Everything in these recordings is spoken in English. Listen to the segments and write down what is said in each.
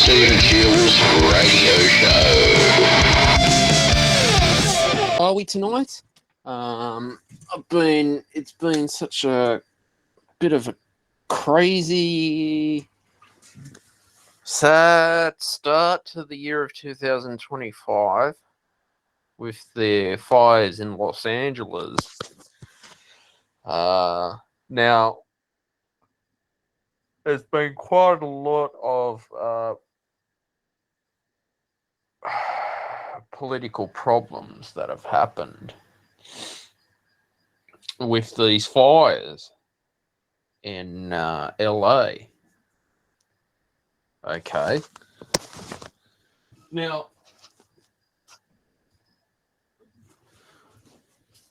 Stephen Jules Radio Show. Are we tonight? It's been such a bit of a crazy, sad start to the year of 2025 with the fires in Los Angeles. Now, there's been quite a lot of political problems that have happened with these fires in LA. Okay. Now,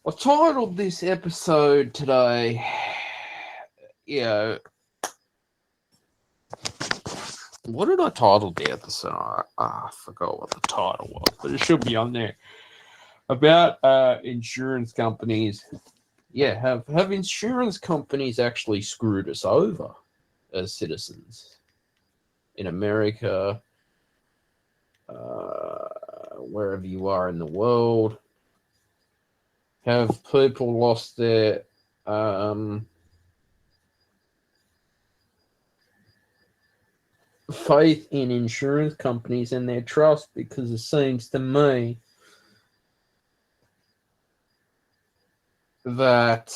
I titled this episode today, what did I title the episode? I forgot what the title was, but it should be on there. About insurance companies. Yeah, have insurance companies actually screwed us over as citizens in America, wherever you are in the world? Have people lost their faith in insurance companies and their trust? Because it seems to me that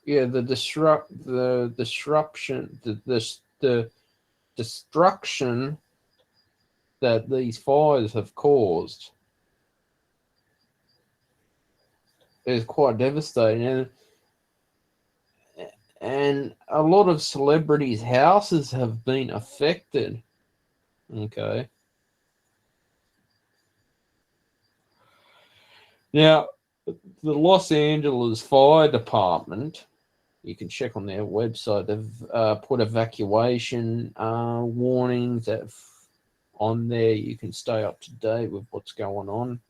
the destruction that these fires have caused is quite devastating, and a lot of celebrities' houses have been affected. Okay. Now, the Los Angeles Fire Department, you can check on their website, they've put evacuation warnings on there. You can stay up to date with what's going on.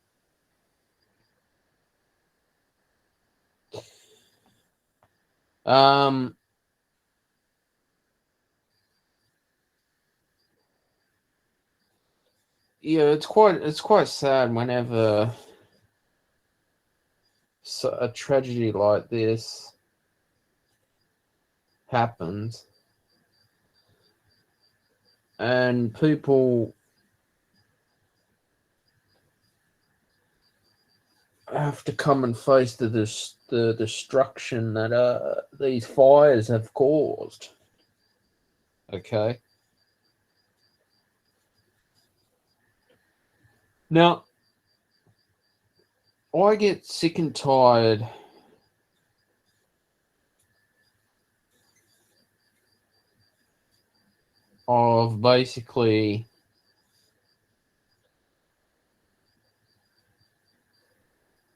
It's quite sad whenever a tragedy like this happens and people have to come and face the destruction that these fires have caused. Okay. Now, I get sick and tired of basically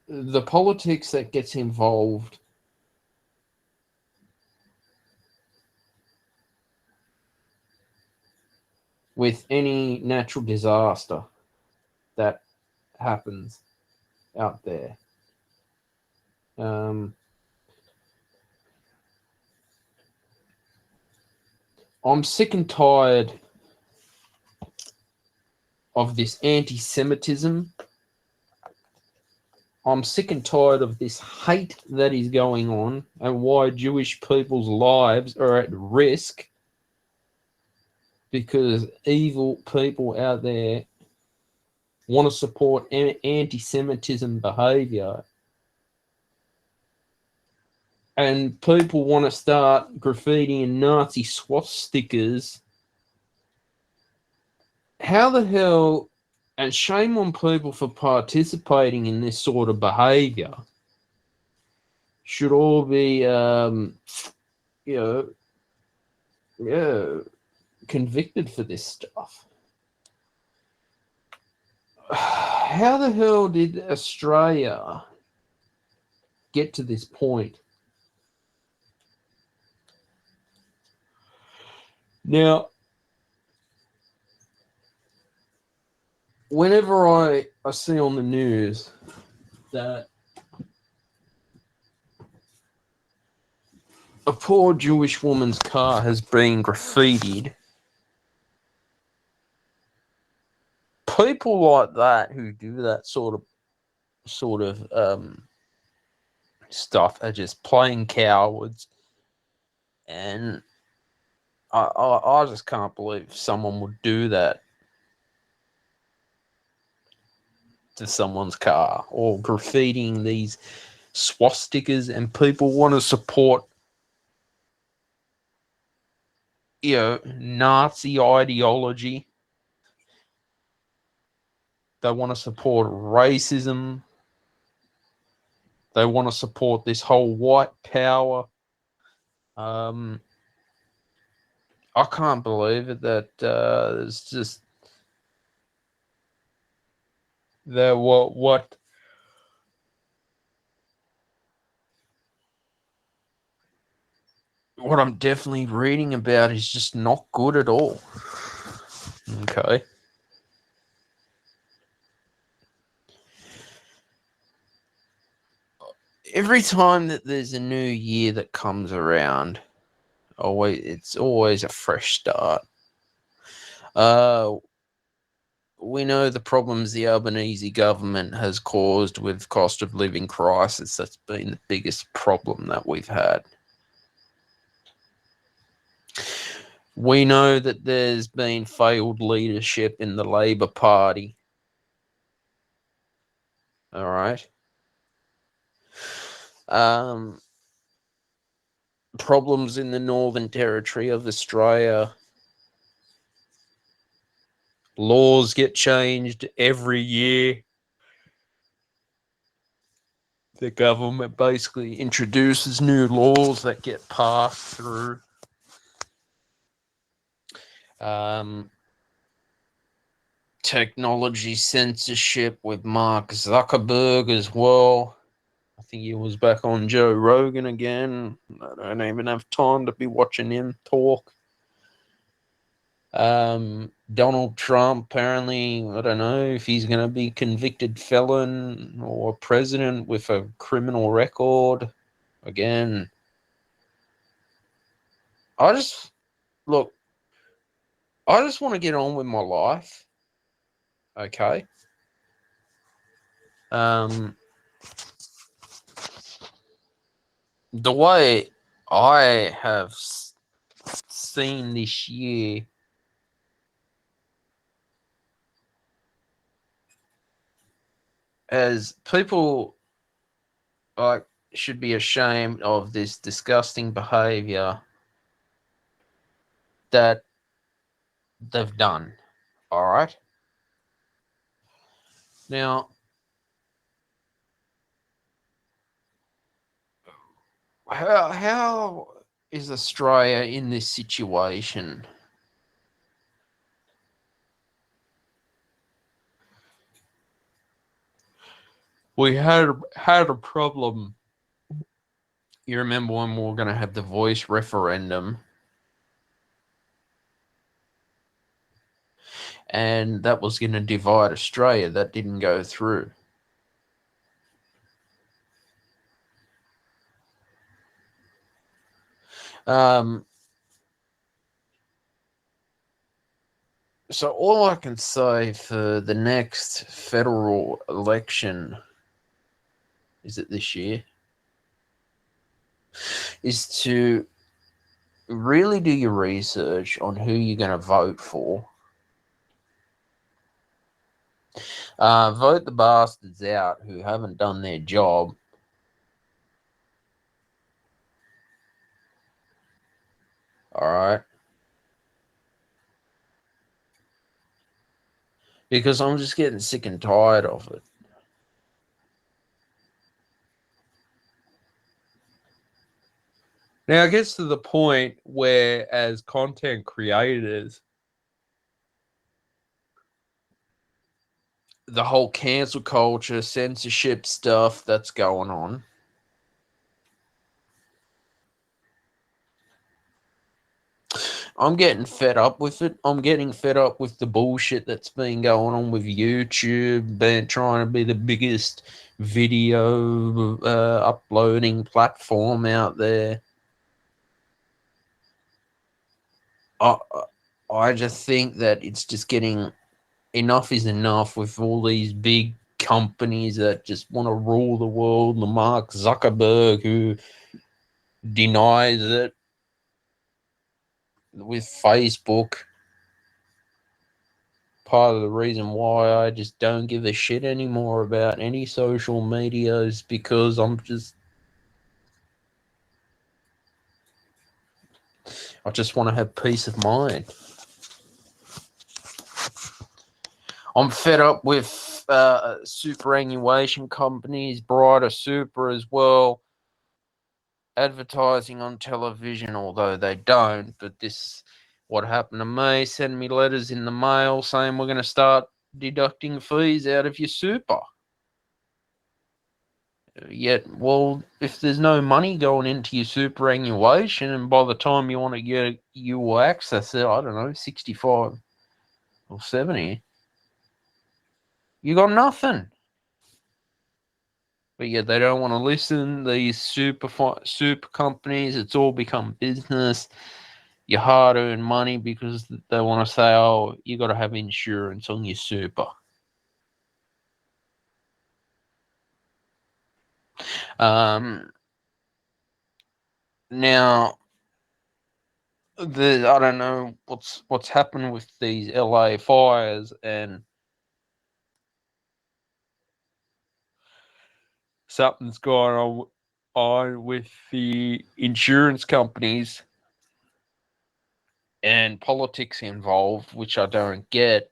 the politics that gets involved with any natural disaster that happens out there. I'm sick and tired of this anti-Semitism. I'm sick and tired of this hate that is going on and why Jewish people's lives are at risk because evil people out there want to support anti-Semitism behavior. And people want to start graffitiing Nazi swastikas. How the hell, and shame on people for participating in this sort of behavior, should all be, convicted for this stuff. How the hell did Australia get to this point? Now, whenever I see on the news that a poor Jewish woman's car has been graffitied. People like that who do that sort of stuff are just plain cowards, and I just can't believe someone would do that to someone's car, or graffitiing these swastikas, and people want to support, Nazi ideology. They want to support racism. They want to support this whole white power. I can't believe it that it's just that what I'm definitely reading about is just not good at all. Okay. Every time that there's a new year that comes around, it's always a fresh start. We know the problems the Albanese government has caused with cost of living crisis. That's been the biggest problem that we've had. We know that there's been failed leadership in the Labor Party. All right. Problems in the Northern Territory of Australia. Laws get changed every year. The government basically introduces new laws that get passed through. Technology censorship with Mark Zuckerberg as well. I think he was back on Joe Rogan again. I don't even have time to be watching him talk. Donald Trump, apparently, I don't know if he's going to be convicted felon or president with a criminal record. Again, I just want to get on with my life. Okay. The way I have seen this year, as people should be ashamed of this disgusting behavior that they've done. All right. Now, how is Australia in this situation? We had a problem. You remember when we were going to have the voice referendum, and that was going to divide Australia. That didn't go through. So all I can say for the next federal election, is it this year, is to really do your research on who you're going to vote for. Vote the bastards out who haven't done their job. All right. Because I'm just getting sick and tired of it. Now it gets to the point where, as content creators, the whole cancel culture, censorship stuff that's going on, I'm getting fed up with it. I'm getting fed up with the bullshit that's been going on with YouTube, trying to be the biggest video uploading platform out there. I I just think that it's just getting enough is enough with all these big companies that just want to rule the world. The Mark Zuckerberg who denies it with Facebook. Part of the reason why I just don't give a shit anymore about any social media is because I just want to have peace of mind. I'm fed up with superannuation companies, Brighter Super as well, advertising on television, although they don't. But this, what happened to me, send me letters in the mail saying we're going to start deducting fees out of your super. Yet, well, if there's no money going into your superannuation, and by the time you want to get you will access it, I don't know, 65 or 70, you got nothing. But yet they don't want to listen. These super companies, it's all become business. Your hard-earned money, because they want to say, oh, you got to have insurance on your super. Now, I don't know what's happened with these LA fires, and something's going on with the insurance companies and politics involved, which I don't get.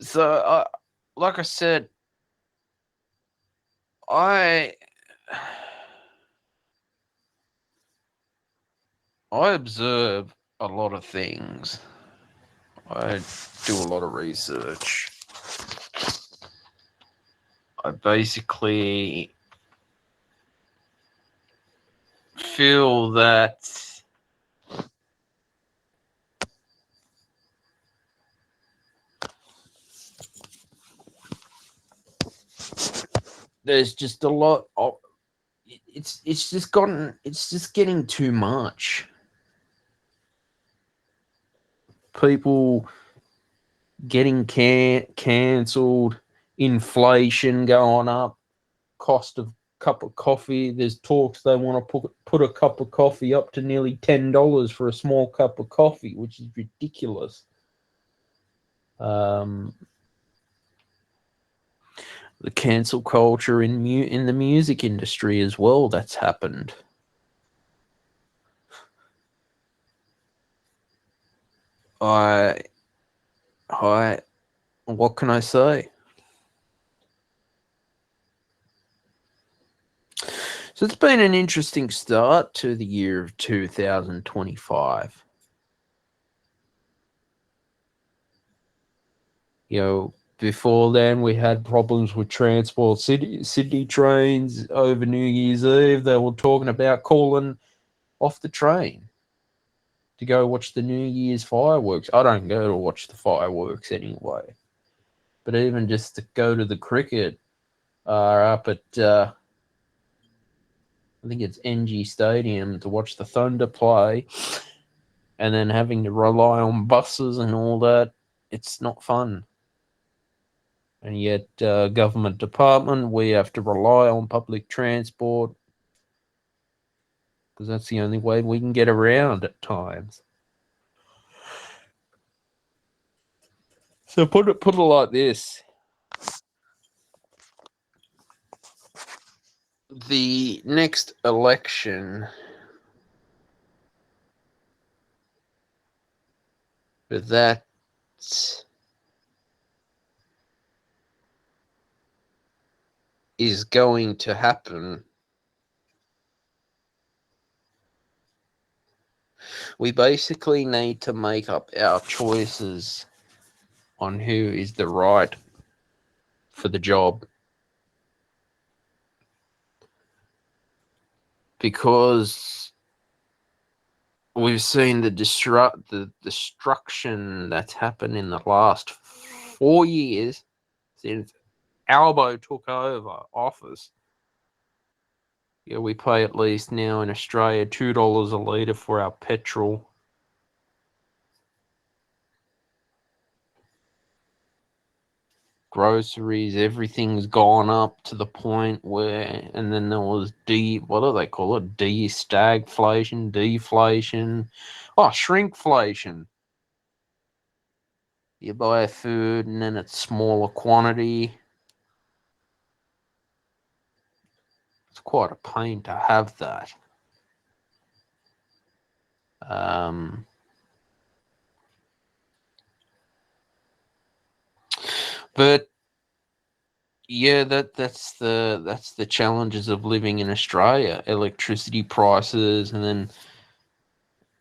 So, like I said, I observe a lot of things. I do a lot of research. I basically feel that there's just a lot of it's just getting too much. People getting cancelled, inflation going up, cost of cup of coffee. There's talks they want to put a cup of coffee up to nearly $10 for a small cup of coffee, which is ridiculous. The cancel culture in the music industry as well, that's happened. What can I say? So it's been an interesting start to the year of 2025. You know, before then we had problems with transport. Sydney trains over New Year's Eve, they were talking about calling off the train to go watch the New Year's fireworks. I don't go to watch the fireworks anyway. But even just to go to the cricket up at, I think it's NG Stadium, to watch the Thunder play, and then having to rely on buses and all that, it's not fun. And yet, government department, we have to rely on public transport because that's the only way we can get around at times. So put it like this: the next election, that is going to happen. We basically need to make up our choices on who is the right for the job. Because we've seen the destruction that's happened in the last 4 years since Albo took over office, yeah, we pay at least now in Australia $2 a litre for our petrol. Groceries, everything's gone up to the point where, and then there was what do they call it? Stagflation, deflation, shrinkflation. You buy food and then it's smaller quantity. It's quite a pain to have that. But yeah, that's the challenges of living in Australia. Electricity prices, and then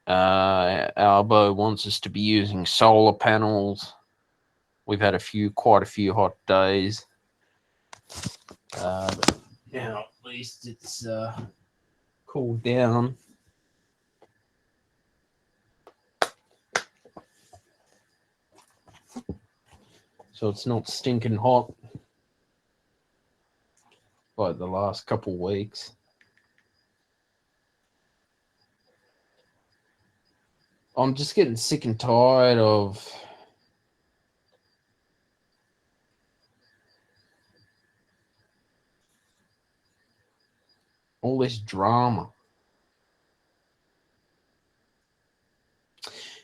Albo wants us to be using solar panels. We've had quite a few hot days. But now at least it's cooled down. So it's not stinking hot like the last couple weeks. I'm just getting sick and tired of all this drama.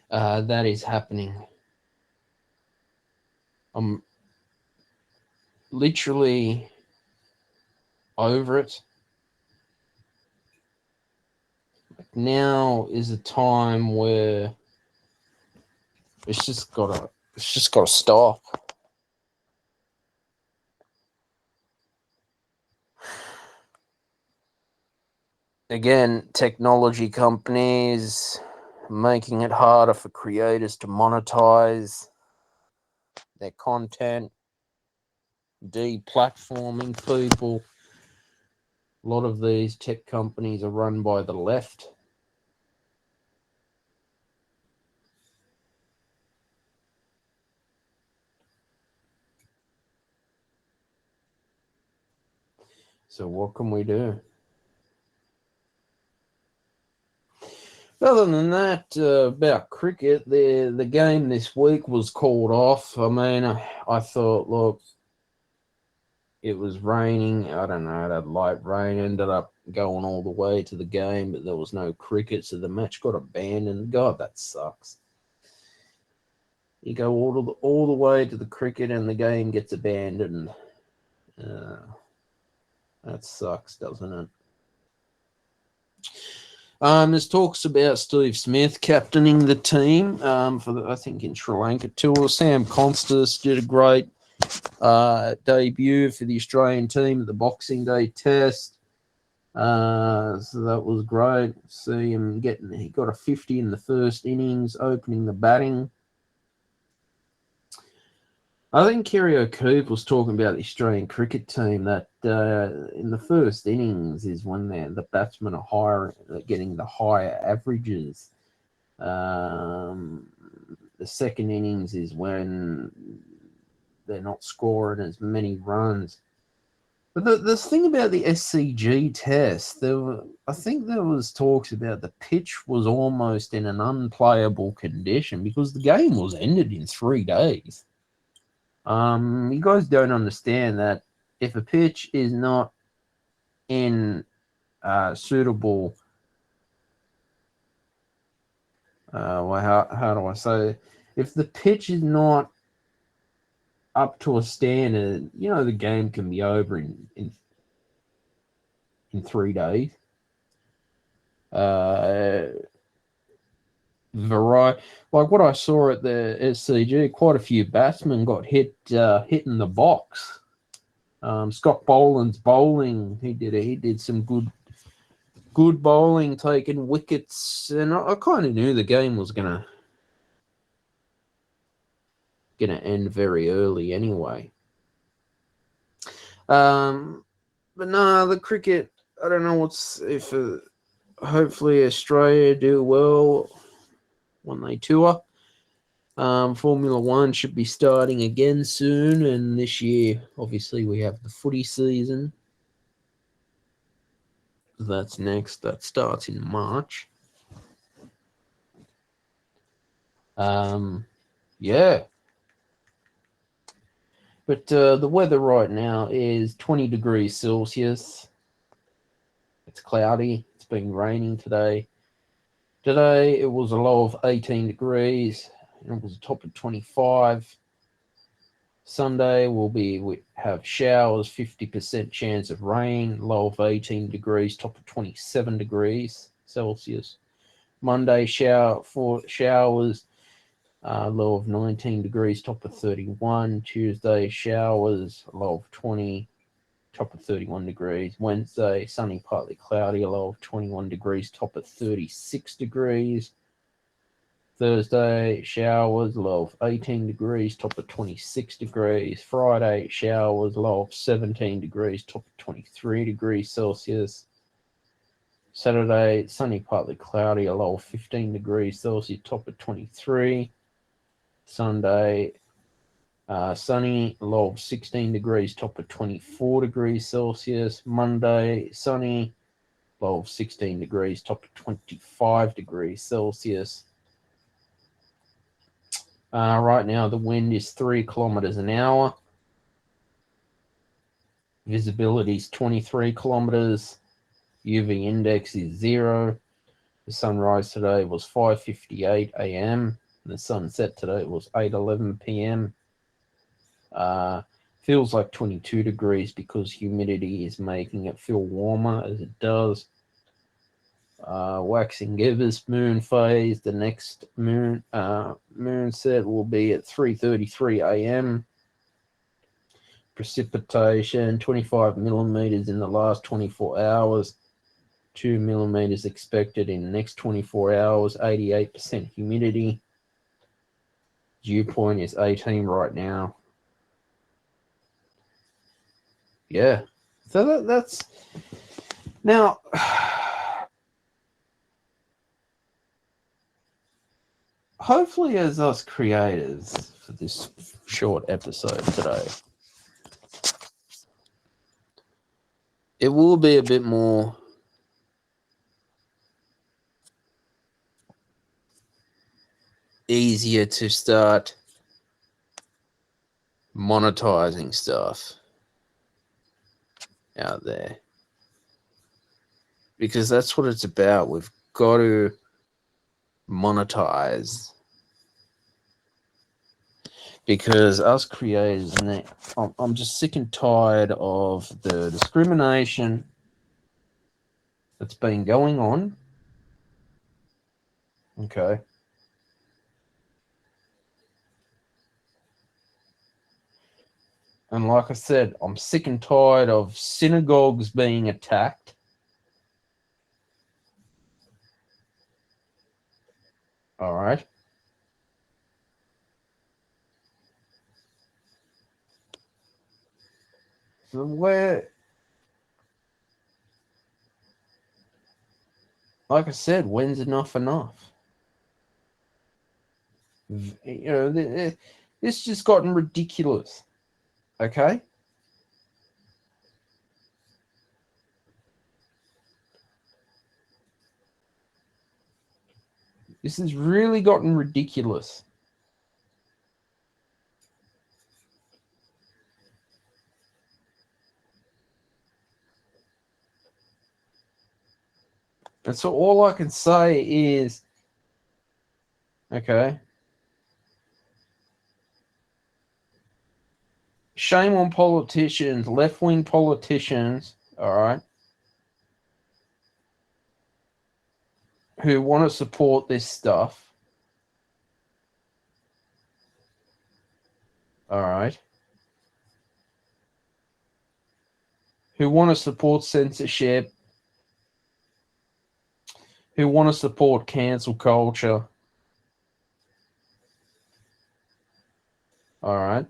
That is happening. I'm literally over it. Now is a time where it's just gotta stop. Again, technology companies making it harder for creators to monetize their content, deplatforming people. A lot of these tech companies are run by the left. So what can we do? Other than that, about cricket, the game this week was called off. I mean, I thought, look, it was raining. I don't know, that light rain ended up going all the way to the game, but there was no cricket, so the match got abandoned. God, that sucks. You go all the way to the cricket and the game gets abandoned. That sucks, doesn't it? There's talks about Steve Smith captaining the team for I think in Sri Lanka tour. Sam Constas did a great debut for the Australian team at the Boxing Day Test. So that was great. See him he got a 50 in the first innings, opening the batting. I think Kerry O'Keefe was talking about the Australian cricket team that in the first innings is when the batsmen are getting the higher averages. The second innings is when they're not scoring as many runs. But the thing about the SCG test, I think there was talks about the pitch was almost in an unplayable condition because the game was ended in 3 days. You guys don't understand that if a pitch is not in suitable, how do I say it? If the pitch is not up to a standard, the game can be over in 3 days. Like what I saw at the SCG, quite a few batsmen got hit in the box. Scott Boland's bowling, he did some good bowling, taking wickets, and I kind of knew the game was gonna end very early anyway. But no, the cricket, I don't know hopefully Australia do well when they tour. Formula One should be starting again soon, and this year, obviously, we have the footy season. That's next. That starts in March. Yeah. But the weather right now is 20 degrees Celsius. It's cloudy. It's been raining today. Today it was a low of 18 degrees. And it was a top of 25. Sunday we have showers, 50% chance of rain, low of 18 degrees, top of 27 degrees Celsius. Monday showers, low of 19 degrees, top of 31. Tuesday showers, low of 20, top of 31 degrees. Wednesday sunny, partly cloudy, a low of 21 degrees, top of 36 degrees. Thursday, showers, low of 18 degrees, top of 26 degrees. Friday, showers, low of 17 degrees, top of 23 degrees Celsius. Saturday, sunny, partly cloudy, a low of 15 degrees Celsius, top of 23. Sunday, sunny, low of 16 degrees, top of 24 degrees Celsius. Monday, sunny, low of 16 degrees, top of 25 degrees Celsius. Right now, the wind is 3 kilometers an hour. Visibility is 23 kilometers. UV index is 0. The sunrise today was 5:58 a.m. The sunset today was 8:11 p.m. Feels like 22 degrees because humidity is making it feel warmer as it does. Waxing gibbous moon phase. The next moon set will be at 3:33 a.m. Precipitation 25 millimeters in the last 24 hours. 2 millimeters expected in the next 24 hours. 88% humidity. Dew point is 18 right now. Yeah. So that's now. Hopefully, as us creators for this short episode today, it will be a bit more easier to start monetizing stuff out there, because that's what it's about. We've got to monetize, because us creators, and I'm just sick and tired of the discrimination that's been going on. Okay. And like I said, I'm sick and tired of synagogues being attacked. All right. So like I said, when's enough enough? You know, this just gotten ridiculous. Okay. This has really gotten ridiculous. And so all I can say is, okay, shame on politicians, left-wing politicians, all right, who want to support this stuff, all right, who want to support censorship, who want to support cancel culture, all right,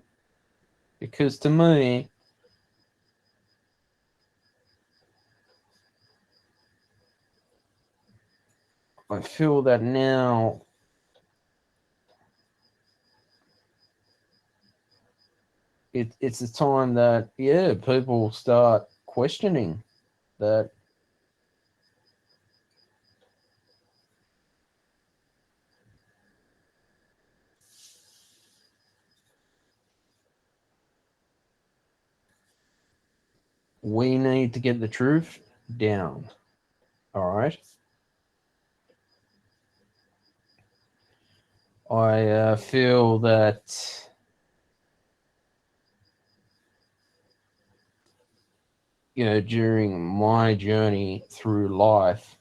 because to me, I feel that now it's a time that people start questioning that. We need to get the truth down. All right. I feel that during my journey through life,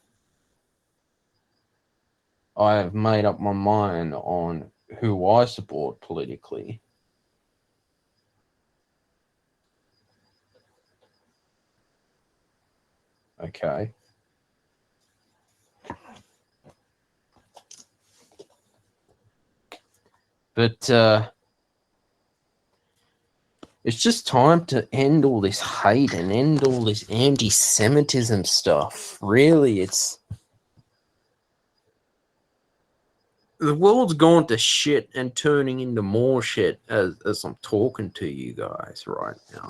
I have made up my mind on who I support politically. Okay. But it's just time to end all this hate and end all this anti-Semitism stuff. Really, the world's gone to shit and turning into more shit as I'm talking to you guys right now.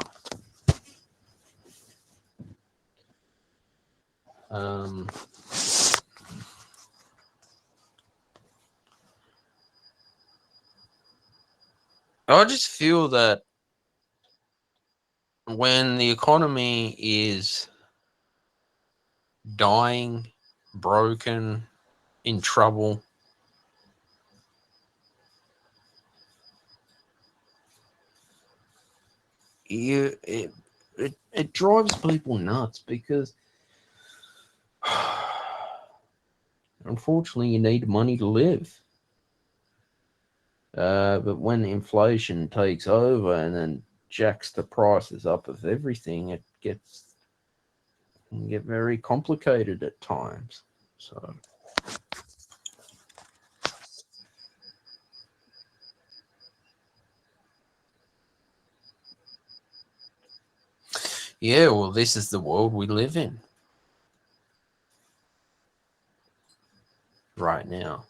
I just feel that when the economy is dying, broken, in trouble, it drives people nuts because unfortunately you need money to live. But when inflation takes over and then jacks the prices up of everything, it can get very complicated at times. So yeah, well, this is the world we live in right now.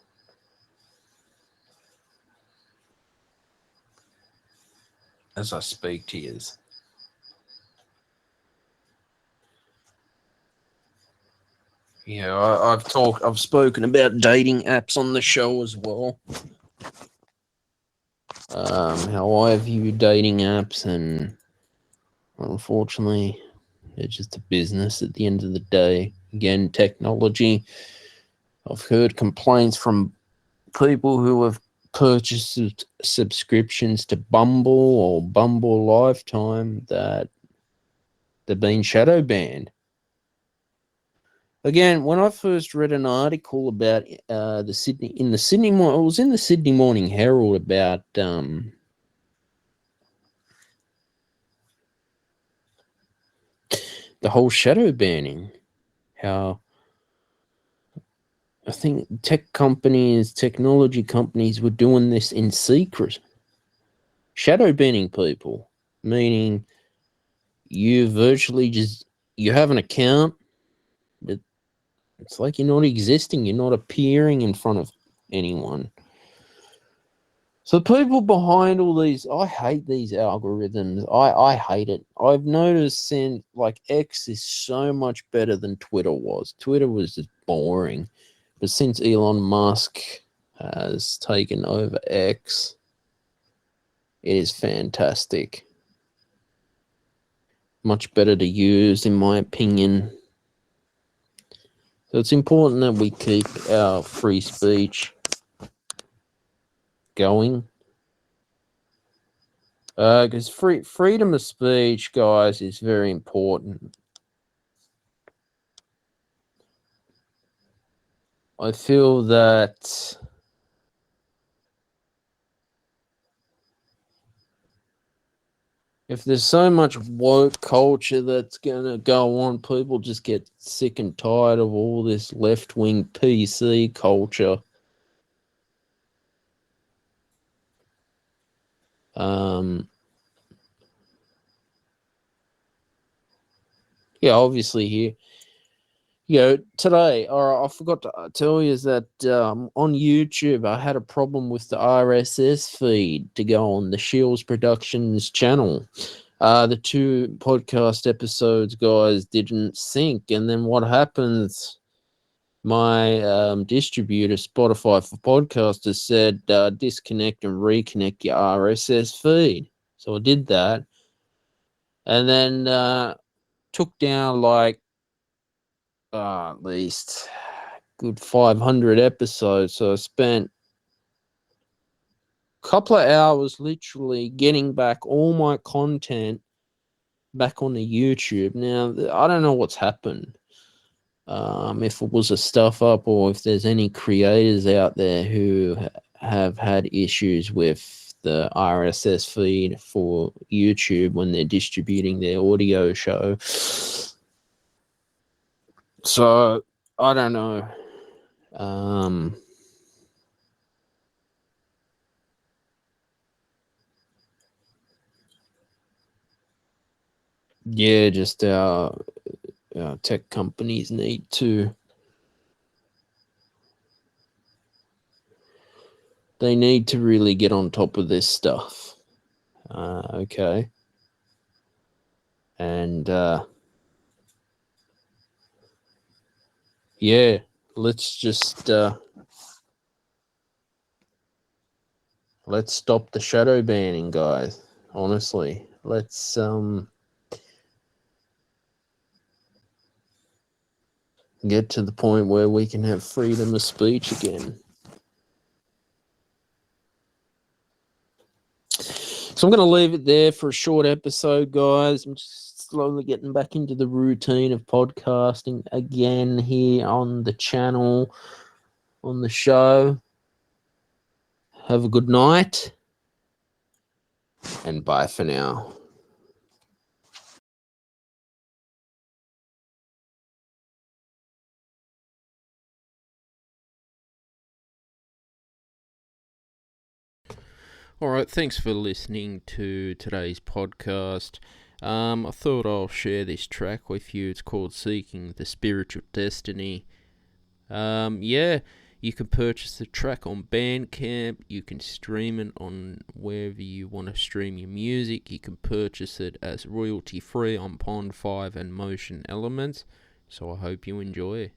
As I speak to you. Yeah, I've spoken about dating apps on the show as well. How I view dating apps, and unfortunately, they're just a business at the end of the day. Again, technology. I've heard complaints from people who have purchased subscriptions to Bumble or Bumble Lifetime that they're being shadow banned. Again, when I first read an article about it was in the Sydney Morning Herald about the whole shadow banning. How I think technology companies were doing this in secret, shadow banning people, meaning you have an account, but it's like you're not existing, you're not appearing in front of anyone. So people behind all these, I hate these algorithms. I hate it. I've noticed since X is so much better than Twitter was. Twitter was just boring. But since Elon Musk has taken over X, it is fantastic. Much better to use, in my opinion. So it's important that we keep our free speech going. Because freedom of speech, guys, is very important. I feel that if there's so much woke culture that's going to go on, people just get sick and tired of all this left-wing PC culture. Yeah, obviously here Today, or I forgot to tell you, is that on YouTube I had a problem with the RSS feed to go on the Shields Productions channel. The 2 podcast episodes, guys, didn't sync, and then what happens? My distributor, Spotify for Podcasters, said disconnect and reconnect your RSS feed. So I did that, and then took down like at least good 500 episodes. So I spent a couple of hours literally getting back all my content back on the YouTube. Now, I don't know what's happened. If it was a stuff up or if there's any creators out there who have had issues with the RSS feed for YouTube when they're distributing their audio show. So, I don't know. Yeah, just our tech companies need to really get on top of this stuff. Okay. And yeah, let's just let's stop the shadow banning, guys. Honestly, let's get to the point where we can have freedom of speech again. So I'm going to leave it there for a short episode, guys. I'm just slowly getting back into the routine of podcasting again here on the channel, on the show. Have a good night, and bye for now. All right, thanks for listening to today's podcast. I thought I'll share this track with you. It's called Seeking the Spiritual Destiny. You can purchase the track on Bandcamp. You can stream it on wherever you want to stream your music. You can purchase it as royalty-free on Pond 5 and Motion Elements. So I hope you enjoy.